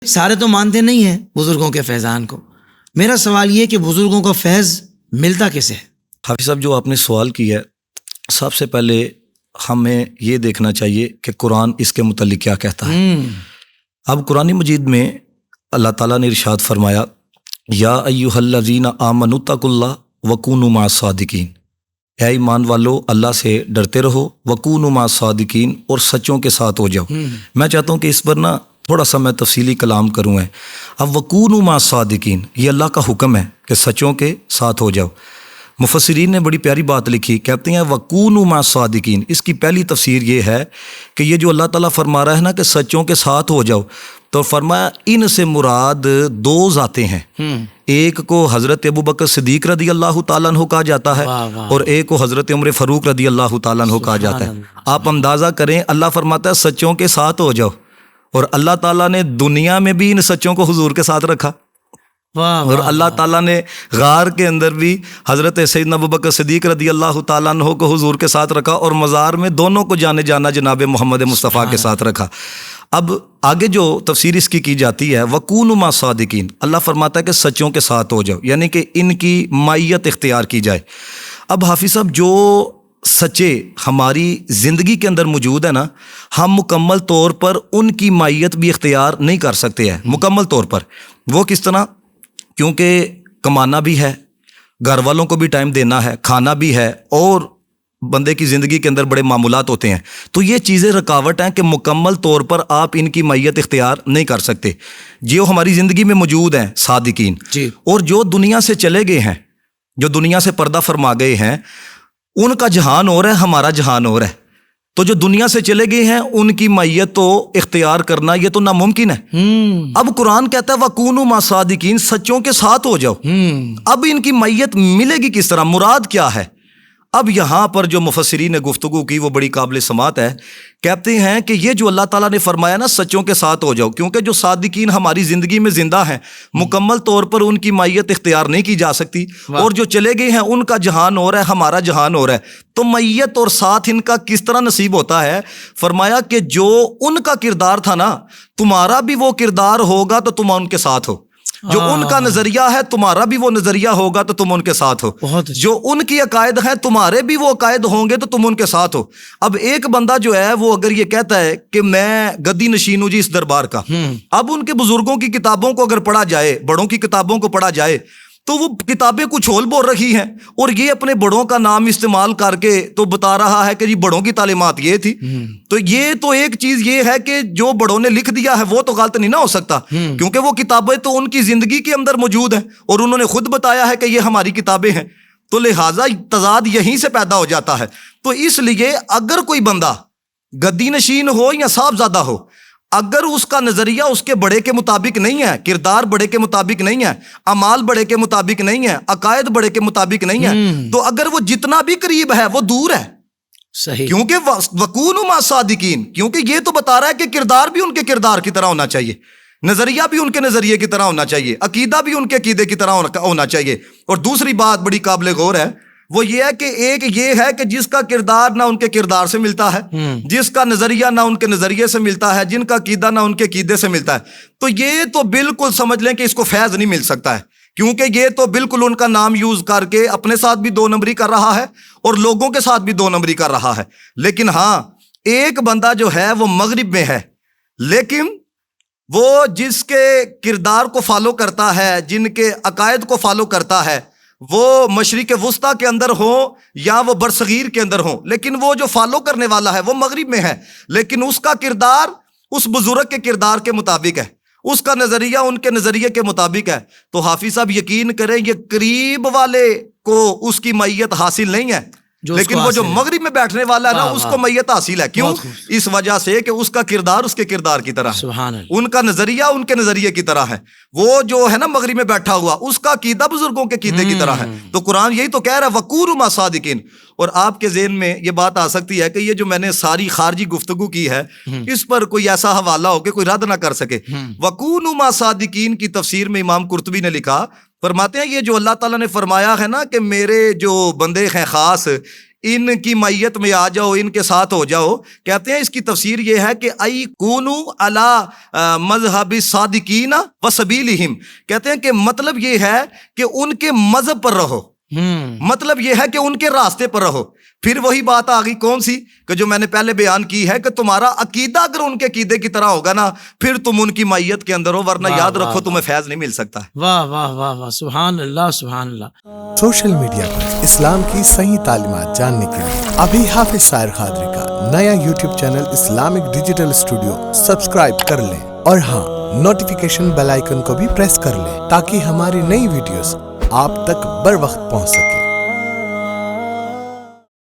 سارے تو مانتے نہیں ہیں بزرگوں کے فیضان کو. میرا سوال یہ کہ بزرگوں کا فیض ملتا کیسے ہے؟ حافظ صاحب جو آپ نے سوال کیا ہے، سب سے پہلے ہمیں یہ دیکھنا چاہیے کہ قرآن اس کے متعلق کیا کہتا ہے. اب قرآن مجید میں اللہ تعالیٰ نے ارشاد فرمایا، یا ایھا الذین آمنوا اتقوا اللہ وکونوا مع الصادقین، اے ایمان والو اللہ سے ڈرتے رہو، وکونوا مع الصادقین، اور سچوں کے ساتھ ہو جاؤ. میں چاہتا ہوں کہ اس پر نا تھوڑا سا میں تفصیلی کلام کروں. اب وکونوا مع الصادقین یہ اللہ کا حکم ہے کہ سچوں کے ساتھ ہو جاؤ. مفسرین نے بڑی پیاری بات لکھی، کہتے ہیں وکونوا مع الصادقین. اس کی پہلی تفسیر یہ ہے کہ یہ جو اللہ تعالیٰ فرما رہا ہے نا کہ سچوں کے ساتھ ہو جاؤ، تو فرمایا ان سے مراد دو ذاتیں ہیں. ایک کو حضرت ابوبکر صدیق رضی اللہ تعالیٰ عنہ کہا جاتا ہے، اور ایک کو حضرت عمر فاروق رضی اللہ تعالیٰ عنہ کہا جاتا ہے. آپ اندازہ کریں، اللہ فرماتا ہے سچوں کے ساتھ ہو جاؤ، اور اللہ تعالیٰ نے دنیا میں بھی ان سچوں کو حضور کے ساتھ رکھا. اور اللہ تعالیٰ نے غار کے اندر بھی حضرت سیدنا ابوبکر صدیق رضی اللہ تعالیٰ عنہ کو حضور کے ساتھ رکھا، اور مزار میں دونوں کو جانے جانا جناب محمد مصطفیٰ کے ساتھ رکھا. اب آگے جو تفسیر اس کی جاتی ہے، وکونوا مع الصادقین، اللہ فرماتا ہے کہ سچوں کے ساتھ ہو جاؤ، یعنی کہ ان کی مائیت اختیار کی جائے. اب حافظ صاحب جو سچے ہماری زندگی کے اندر موجود ہے نا، ہم مکمل طور پر ان کی مائیت بھی اختیار نہیں کر سکتے ہیں مکمل طور پر. وہ کس طرح؟ کیونکہ کمانا بھی ہے، گھر والوں کو بھی ٹائم دینا ہے، کھانا بھی ہے، اور بندے کی زندگی کے اندر بڑے معمولات ہوتے ہیں. تو یہ چیزیں رکاوٹ ہیں کہ مکمل طور پر آپ ان کی مائیت اختیار نہیں کر سکتے. جو ہماری زندگی میں موجود ہیں صادقین، اور جو دنیا سے چلے گئے ہیں، جو دنیا سے پردہ فرما گئے ہیں، ان کا جہان اور ہے، ہمارا جہان اور ہے. تو جو دنیا سے چلے گئے ہیں ان کی مائیت تو اختیار کرنا یہ تو ناممکن ہے. اب قرآن کہتا ہے وکونوا مع الصادقین، سچوں کے ساتھ ہو جاؤ. اب ان کی مائیت ملے گی کس طرح؟ مراد کیا ہے؟ اب یہاں پر جو مفسرین نے گفتگو کی وہ بڑی قابل سماعت ہے. کہتے ہیں کہ یہ جو اللہ تعالیٰ نے فرمایا نا سچوں کے ساتھ ہو جاؤ، کیونکہ جو صادقین ہماری زندگی میں زندہ ہیں مکمل طور پر ان کی مائیت اختیار نہیں کی جا سکتی، اور جو چلے گئے ہیں ان کا جہان اور ہے، ہمارا جہان اور ہے. تو مائیت اور ساتھ ان کا کس طرح نصیب ہوتا ہے؟ فرمایا کہ جو ان کا کردار تھا نا، تمہارا بھی وہ کردار ہوگا تو تم ان کے ساتھ ہو. جو ان کا نظریہ ہے تمہارا بھی وہ نظریہ ہوگا تو تم ان کے ساتھ ہو. جو ان کی عقائد ہیں تمہارے بھی وہ عقائد ہوں گے تو تم ان کے ساتھ ہو. اب ایک بندہ جو ہے وہ اگر یہ کہتا ہے کہ میں گدی نشین ہوں جی اس دربار کا، اب ان کے بزرگوں کی کتابوں کو اگر پڑھا جائے، بڑوں کی کتابوں کو پڑھا جائے، تو وہ کتابیں کچھ ہول بول رہی ہیں، اور یہ اپنے بڑوں کا نام استعمال کر کے تو بتا رہا ہے کہ جی بڑوں کی تعلیمات یہ تھی. تو یہ تو ایک چیز یہ ہے کہ جو بڑوں نے لکھ دیا ہے وہ تو غلط نہیں نہ ہو سکتا، کیونکہ وہ کتابیں تو ان کی زندگی کے اندر موجود ہیں، اور انہوں نے خود بتایا ہے کہ یہ ہماری کتابیں ہیں. تو لہٰذا تضاد یہیں سے پیدا ہو جاتا ہے. تو اس لیے اگر کوئی بندہ گدی نشین ہو یا صاحبزادہ ہو، اگر اس کا نظریہ اس کے بڑے کے مطابق نہیں ہے، کردار بڑے کے مطابق نہیں ہے، اعمال بڑے کے مطابق نہیں ہے، عقائد بڑے کے مطابق نہیں ہے، تو اگر وہ جتنا بھی قریب ہے وہ دور ہے. صحیح. کیونکہ وکونوا مع الصادقین، کیونکہ یہ تو بتا رہا ہے کہ کردار بھی ان کے کردار کی طرح ہونا چاہیے، نظریہ بھی ان کے نظریے کی طرح ہونا چاہیے، عقیدہ بھی ان کے عقیدے کی طرح ہونا چاہیے. اور دوسری بات بڑی قابل غور ہے، وہ یہ ہے کہ ایک یہ ہے کہ جس کا کردار نہ ان کے کردار سے ملتا ہے، جس کا نظریہ نہ ان کے نظریے سے ملتا ہے، جن کا عقیدہ نہ ان کے عقیدے سے ملتا ہے، تو یہ تو بالکل سمجھ لیں کہ اس کو فیض نہیں مل سکتا ہے. کیونکہ یہ تو بالکل ان کا نام یوز کر کے اپنے ساتھ بھی دو نمبری کر رہا ہے اور لوگوں کے ساتھ بھی دو نمبری کر رہا ہے. لیکن ہاں ایک بندہ جو ہے وہ مغرب میں ہے، لیکن وہ جس کے کردار کو فالو کرتا ہے، جن کے عقائد کو فالو کرتا ہے، وہ مشرق وسطیٰ کے اندر ہوں یا وہ برصغیر کے اندر ہوں، لیکن وہ جو فالو کرنے والا ہے وہ مغرب میں ہے، لیکن اس کا کردار اس بزرگ کے کردار کے مطابق ہے، اس کا نظریہ ان کے نظریے کے مطابق ہے. تو حافظ صاحب یقین کریں یہ قریب والے کو اس کی مائیت حاصل نہیں ہے، لیکن وہ جو مغرب میں بیٹھنے والا ہے نا اس کو میت حاصل ہے. کیوں؟ اس وجہ سے کہ اس کا کردار اس کے کردار کی طرح ہے، ان کا نظریہ ان کے نظریے کی طرح ہے. وہ جو ہے نا مغرب میں بیٹھا ہوا اس کا عقیدہ بزرگوں کے عقیدے کی طرح ہے. تو قرآن یہی تو کہہ رہا ہے وکونوا مع الصادقین. اور آپ کے ذہن میں یہ بات آ سکتی ہے کہ یہ جو میں نے ساری خارجی گفتگو کی ہے اس پر کوئی ایسا حوالہ ہو کہ کوئی رد نہ کر سکے. وکونوا مع الصادقین کی تفسیر میں امام قرطبی نے لکھا، فرماتے ہیں یہ جو اللہ تعالیٰ نے فرمایا ہے نا کہ میرے جو بندے ہیں خاص، ان کی معیت میں آ جاؤ، ان کے ساتھ ہو جاؤ. کہتے ہیں اس کی تفسیر یہ ہے کہ ای کونو علی مذہب صادقین و سبیلہم. کہتے ہیں کہ مطلب یہ ہے کہ ان کے مذہب پر رہو، مطلب یہ ہے کہ ان کے راستے پر رہو. پھر وہی بات آ گئی کون سی کہ جو میں نے پہلے بیان کی ہے کہ تمہارا عقیدہ اگر ان کے عقیدے کی طرح ہوگا نا پھر تم ان کی معیت کے اندر ہو، ورنہ یاد رکھو تمہیں فیض نہیں مل سکتا. واہ واہ واہ واہ، سبحان اللہ سبحان اللہ. سوشل میڈیا پر اسلام کی صحیح تعلیمات جاننے کے لیے ابھی حافظ سائر قادری کا نیا YouTube channel Islamic digital studio subscribe کر لیں، اور ہاں نوٹیفیکیشن بیل آئیکن کو بھی پریس کر لیں تاکہ ہماری نئی ویڈیوز آپ تک بر وقت پہنچ سکے.